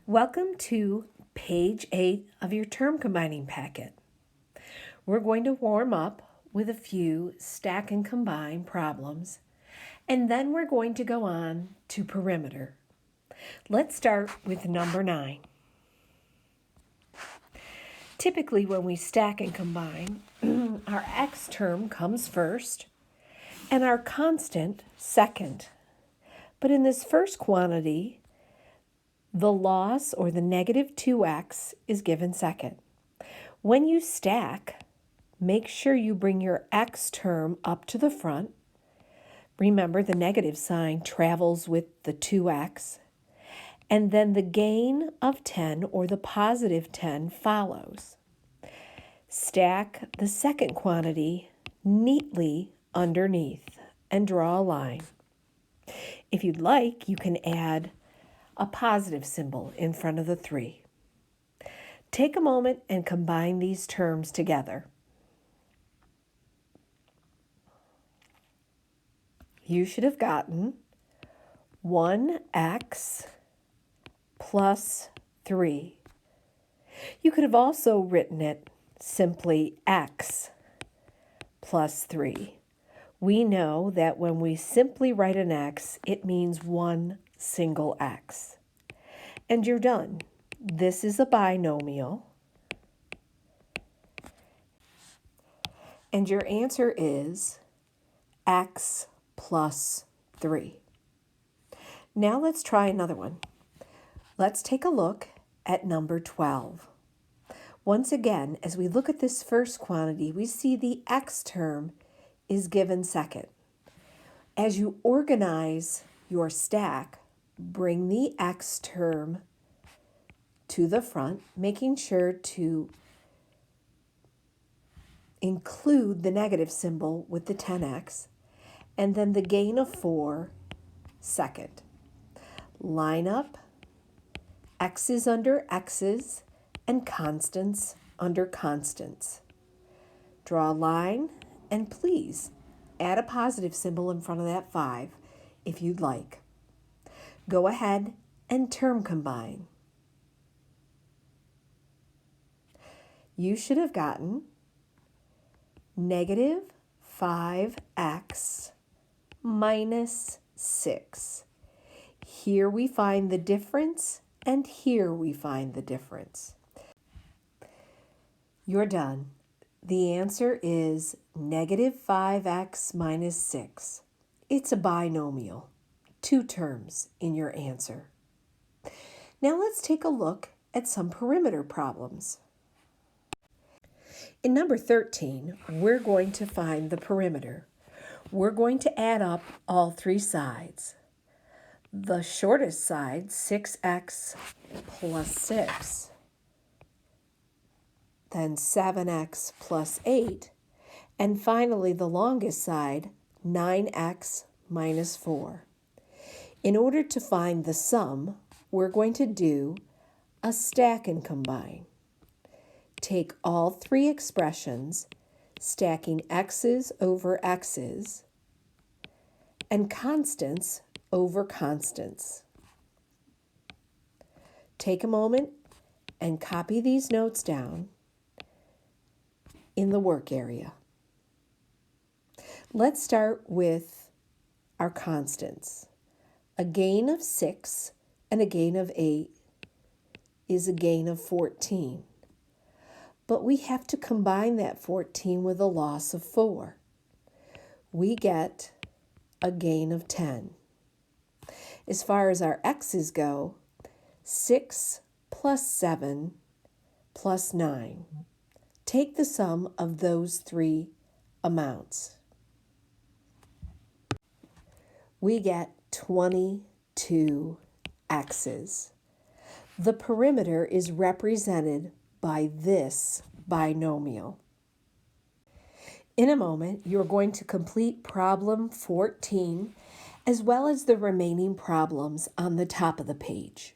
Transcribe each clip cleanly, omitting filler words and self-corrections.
Welcome to page 8 of your term combining packet. We're going to warm up with a few stack and combine problems, and then we're going to go on to perimeter. Let's start with number 9. Typically when we stack and combine, our x term comes first and our constant second. But in this first quantity, the loss, or the negative 2x, is given second. When you stack, make sure you bring your x term up to the front. Remember, the negative sign travels with the 2x. And then the gain of 10, or the positive 10, follows. Stack the second quantity neatly underneath and draw a line. If you'd like, you can add a positive symbol in front of the 3. Take a moment and combine these terms together. You should have gotten 1x plus 3. You could have also written it simply x plus 3. We know that when we simply write an x, it means one single x. And you're done. This is a binomial. And your answer is x plus 3. Now let's try another one. Let's take a look at number 12. Once again, as we look at this first quantity, we see the x term is given second. As you organize your stack, bring the x term to the front, making sure to include the negative symbol with the 10x, and then the gain of 4 second. Line up x's under x's and constants under constants. Draw a line, and please add a positive symbol in front of that 5 if you'd like. Go ahead and term combine. You should have gotten negative 5x minus 6. Here we find the difference, and here we find the difference. You're done. The answer is negative 5x minus 6. It's a binomial. 2 terms in your answer. Now let's take a look at some perimeter problems. In number 13, we're going to find the perimeter. We're going to add up all 3 sides. The shortest side, 6x plus 6, then 7x plus 8, and finally the longest side, 9x minus 4. In order to find the sum, we're going to do a stack and combine. Take all 3 expressions, stacking x's over x's, and constants over constants. Take a moment and copy these notes down in the work area. Let's start with our constants. A gain of 6 and a gain of 8 is a gain of 14. But we have to combine that 14 with a loss of 4. We get a gain of 10. As far as our x's go, 6 plus 7 plus 9. Take the sum of those 3 amounts. We get 22 x's. The perimeter is represented by this binomial. In a moment, you're going to complete problem 14 as well as the remaining problems on the top of the page.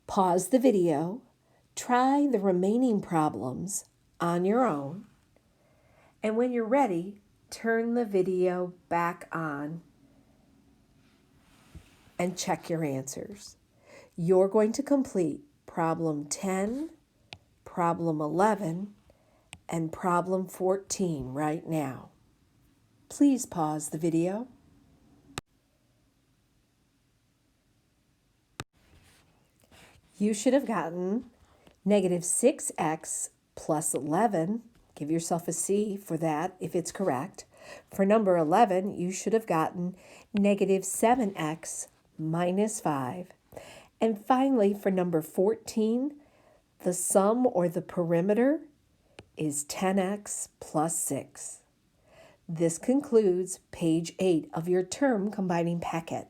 Pause the video, try the remaining problems on your own, and when you're ready, turn the video back on and check your answers. You're going to complete problem 10, problem 11, and problem 14 right now. Please pause the video. You should have gotten negative 6x plus 11. Give yourself a C for that if it's correct. For number 11, you should have gotten negative 7x minus 5. And finally, for number 14, the sum or the perimeter is 10x plus 6. This concludes page 8 of your term combining packet.